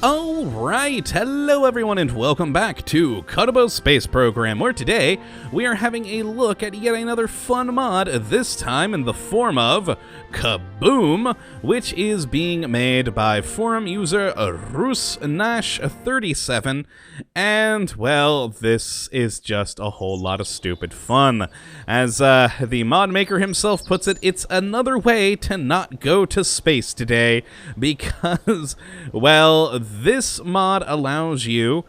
Alright, hello everyone and welcome back to Kottabos Space Program, where today we are having a look at yet another fun mod, this time in the form of Kaboom, which is being made by forum user RusNash37, and well, this is just a whole lot of stupid fun. As the mod maker himself puts it, it's another way to not go to space today, because, well, this mod allows you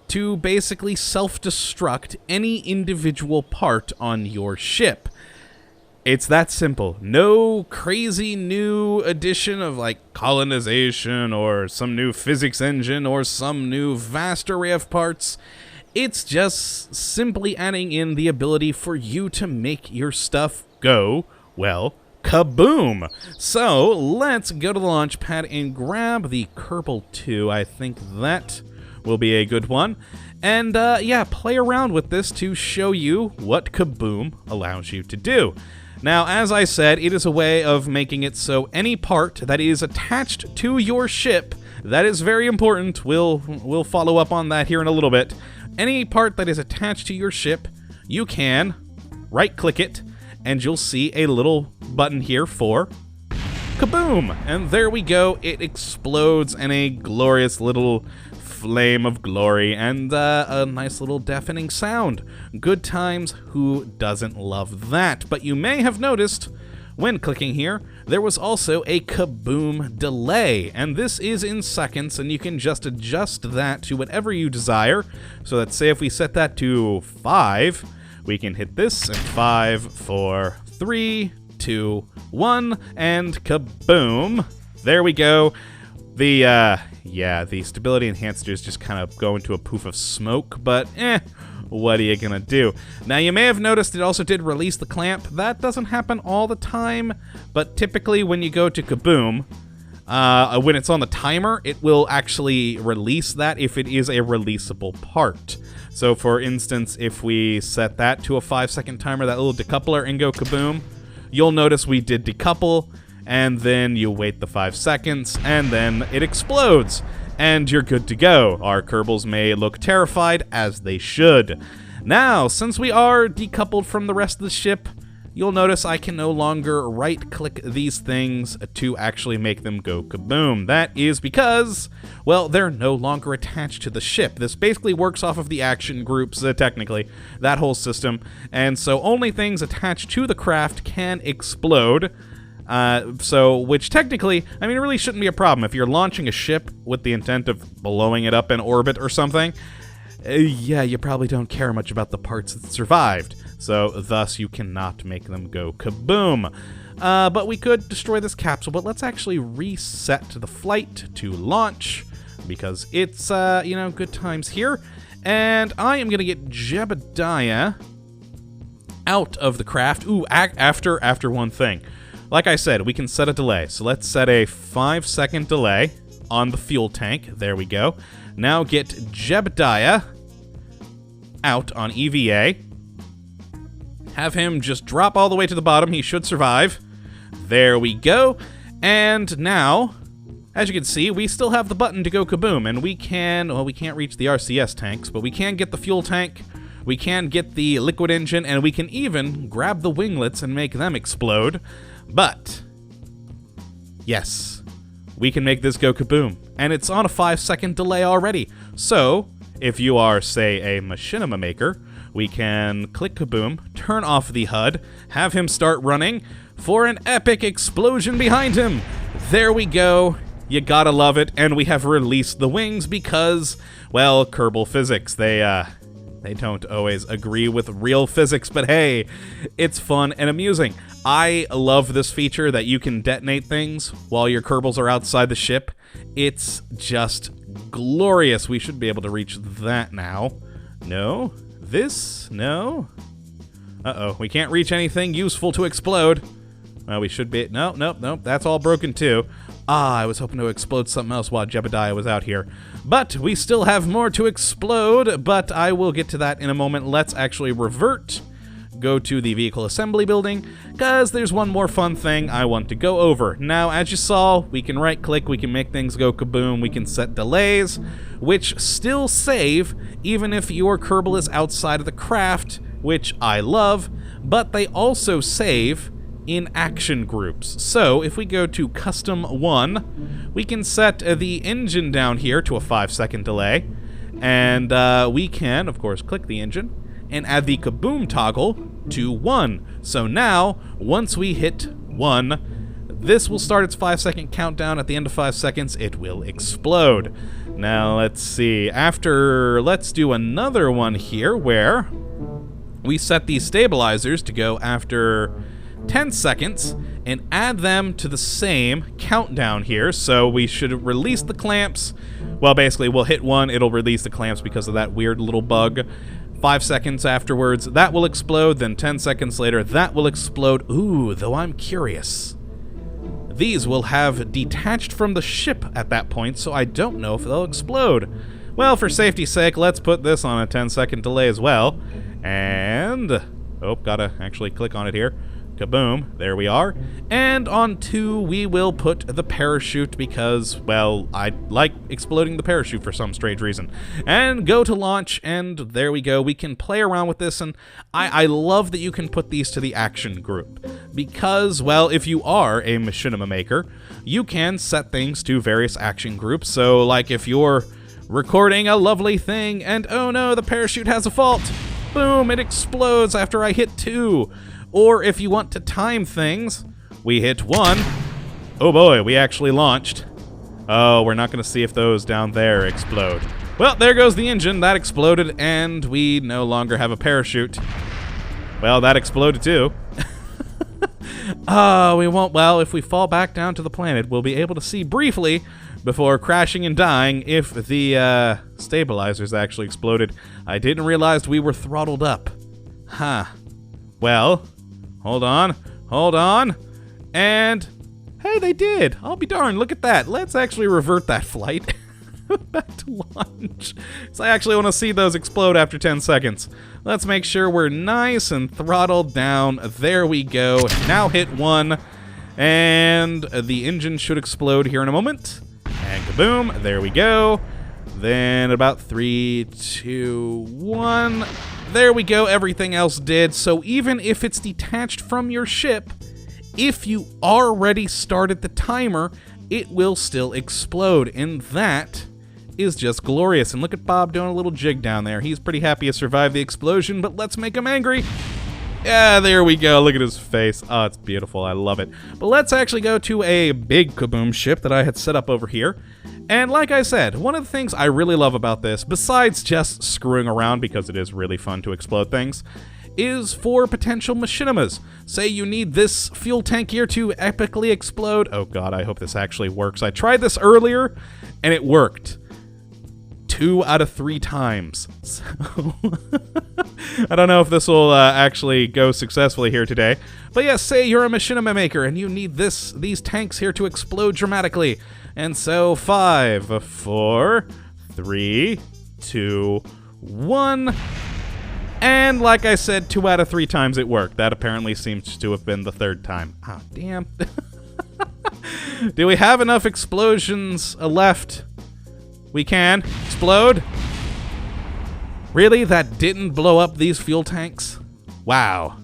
to basically self-destruct any individual part on your ship. It's that simple. No crazy new addition of like colonization or some new physics engine or some new vast array of parts. It's just simply adding in the ability for you to make your stuff go, well, kaboom! So, let's go to the launch pad and grab the Kerbal 2. I think that will be a good one. And, yeah, play around with this to show you what Kaboom allows you to do. Now, as I said, it is a way of making it so any part that is attached to your ship, that is very important, we'll follow up on that here in a little bit. Any part that is attached to your ship, you can right-click it, and you'll see a little button here for Kaboom! And there we go, it explodes in a glorious little flame of glory and a nice little deafening sound. Good times, who doesn't love that? But you may have noticed, when clicking here, there was also a Kaboom delay, and this is in seconds, and you can just adjust that to whatever you desire. So let's say if we set that to 5, we can hit this in 5, 4, 3, 2, 1, and kaboom! There we go. The stability enhancers just kind of go into a poof of smoke, but what are you gonna do? Now, you may have noticed it also did release the clamp. That doesn't happen all the time, but typically when you go to kaboom, when it's on the timer, it will actually release that if it is a releasable part. So, for instance, if we set that to a 5-second timer, that little decoupler, and go kaboom, you'll notice we did decouple, and then you wait the 5 seconds, and then it explodes, and you're good to go. Our Kerbals may look terrified, as they should. Now, since we are decoupled from the rest of the ship, you'll notice I can no longer right-click these things to actually make them go kaboom. That is because, well, they're no longer attached to the ship. This basically works off of the action groups, technically, that whole system, and so only things attached to the craft can explode. Which technically, I mean, it really shouldn't be a problem. If you're launching a ship with the intent of blowing it up in orbit or something, yeah, you probably don't care much about the parts that survived. So, thus, you cannot make them go kaboom. But we could destroy this capsule, but let's actually reset the flight to launch, because it's, good times here. And I am going to get Jebediah out of the craft. Ooh, after one thing. Like I said, we can set a delay. So let's set a 5-second delay on the fuel tank. There we go. Now get Jebediah out on EVA. Have him just drop all the way to the bottom. He should survive. There we go. And now, as you can see, we still have the button to go kaboom. And we can, well, we can't reach the RCS tanks, but we can get the fuel tank. We can get the liquid engine, and we can even grab the winglets and make them explode. But, yes, we can make this go kaboom, and it's on a 5-second delay already. So, if you are, say, a machinima maker, we can click kaboom, turn off the HUD, have him start running for an epic explosion behind him. There we go. You gotta love it, and we have released the wings because, well, Kerbal physics, they don't always agree with real physics, but hey, it's fun and amusing. I love this feature that you can detonate things while your Kerbals are outside the ship. It's just glorious. We should be able to reach that now. No? This? No? Uh-oh, we can't reach anything useful to explode. Well, we should be... Nope, that's all broken too. I was hoping to explode something else while Jebediah was out here. But we still have more to explode, but I will get to that in a moment. Let's actually revert, go to the vehicle assembly building, because there's one more fun thing I want to go over. Now, as you saw, we can right-click, we can make things go kaboom, we can set delays, which still save, even if your Kerbal is outside of the craft, which I love, but they also save in action groups. So if we go to custom 1, we can set the engine down here to a 5-second delay, and we can, of course, click the engine and add the Kaboom toggle to 1. So now, once we hit 1, this will start its 5-second countdown. At the end of 5 seconds, it will explode. Now, let's see. Let's do another one here where we set these stabilizers to go after 10 seconds and add them to the same countdown here. So we should release the clamps. Well, basically, we'll hit 1, it'll release the clamps because of that weird little bug. 5 seconds afterwards, that will explode. Then 10 seconds later, that will explode. Ooh, though I'm curious. These will have detached from the ship at that point, so I don't know if they'll explode. Well, for safety's sake, let's put this on a 10-second delay as well. And... oh, gotta actually click on it here. Kaboom, there we are. And on 2, we will put the parachute because, well, I like exploding the parachute for some strange reason. And go to launch, and there we go. We can play around with this, and I love that you can put these to the action group. Because, well, if you are a machinima maker, you can set things to various action groups. So, like, if you're recording a lovely thing, and oh no, the parachute has a fault. Boom, it explodes after I hit 2. Or if you want to time things, we hit 1. Oh boy, we actually launched. Oh, we're not going to see if those down there explode. Well, there goes the engine. That exploded, and we no longer have a parachute. Well, that exploded too. We won't. Well, if we fall back down to the planet, we'll be able to see briefly before crashing and dying if the stabilizers actually exploded. I didn't realize we were throttled up. Huh. Well... hold on, and hey, they did. I'll be darned, look at that. Let's actually revert that flight back to launch. So I actually want to see those explode after 10 seconds. Let's make sure we're nice and throttled down. There we go. Now hit 1, and the engine should explode here in a moment. And kaboom, there we go. Then about 3, 2, 1... there we go, everything else did. So even if it's detached from your ship, if you already started the timer, it will still explode. And that is just glorious. And look at Bob doing a little jig down there. He's pretty happy to survive the explosion, but let's make him angry. Yeah, there we go. Look at his face. Oh, it's beautiful. I love it. But let's actually go to a big Kaboom ship that I had set up over here. And like I said, one of the things I really love about this, besides just screwing around because it is really fun to explode things, is for potential machinimas. Say you need this fuel tank here to epically explode. Oh god, I hope this actually works. I tried this earlier, and it worked. 2 out of 3 times. So I don't know if this will actually go successfully here today. But yes, say you're a machinima maker and you need these tanks here to explode dramatically. And so 5, 4, 3, 2, 1. And like I said, 2 out of 3 times it worked. That apparently seems to have been the 3rd time. Ah, damn. Do we have enough explosions left? We can explode. Really? That didn't blow up these fuel tanks? Wow.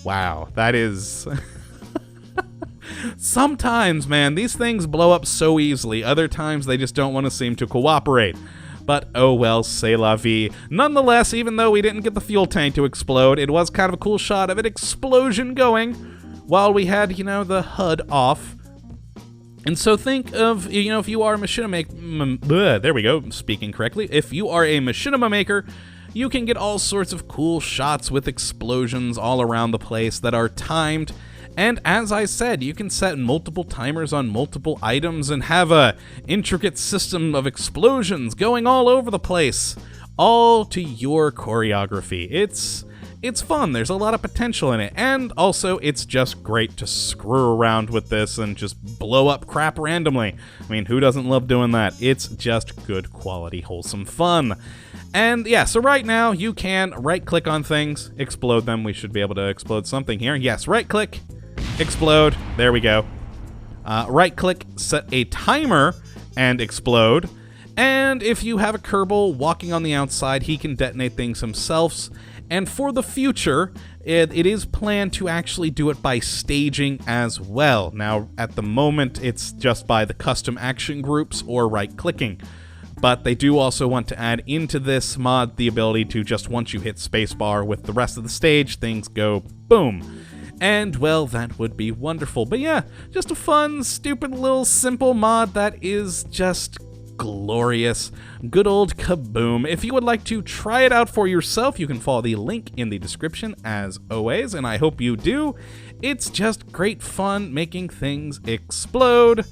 Wow, that is... Sometimes, man, these things blow up so easily. Other times, they just don't want to seem to cooperate. But, oh well, c'est la vie. Nonetheless, even though we didn't get the fuel tank to explode, it was kind of a cool shot of an explosion going while we had, you know, the HUD off. And so think of, you know, if you are a machinima there we go, speaking correctly. If you are a machinima maker, you can get all sorts of cool shots with explosions all around the place that are timed. And as I said, you can set multiple timers on multiple items and have a intricate system of explosions going all over the place, all to your choreography. It's it's fun. There's a lot of potential in it. And also, it's just great to screw around with this and just blow up crap randomly. I mean, who doesn't love doing that? It's just good quality, wholesome fun. And yeah, so right now, you can right-click on things, explode them. We should be able to explode something here. Yes, right-click, explode. There we go. Right-click, set a timer, and explode. And if you have a Kerbal walking on the outside, he can detonate things himself. And for the future, it is planned to actually do it by staging as well. Now, at the moment, it's just by the custom action groups or right-clicking. But they do also want to add into this mod the ability to just once you hit spacebar with the rest of the stage, things go boom. And, well, that would be wonderful. But yeah, just a fun, stupid little simple mod that is just glorious. Good old Kaboom. If you would like to try it out for yourself, you can follow the link in the description as always, and I hope you do. It's just great fun making things explode.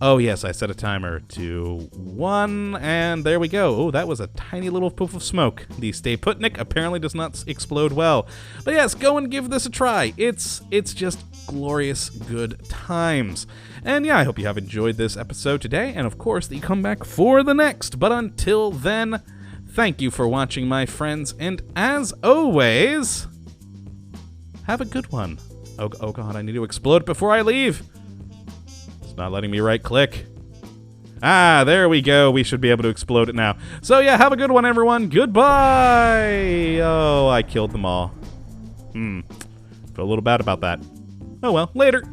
Oh yes, I set a timer to 1, and there we go. Oh, that was a tiny little poof of smoke. The Stay Putnik apparently does not explode well. But yes, go and give this a try. It's just glorious good times. And yeah, I hope you have enjoyed this episode today, and of course that you come back for the next. But until then, thank you for watching, my friends, and as always, have a good one. Oh god, I need to explode before I leave. Not letting me right-click. Ah, there we go. We should be able to explode it now. So yeah, have a good one, everyone. Goodbye! Oh, I killed them all. Feel a little bad about that. Oh well, later.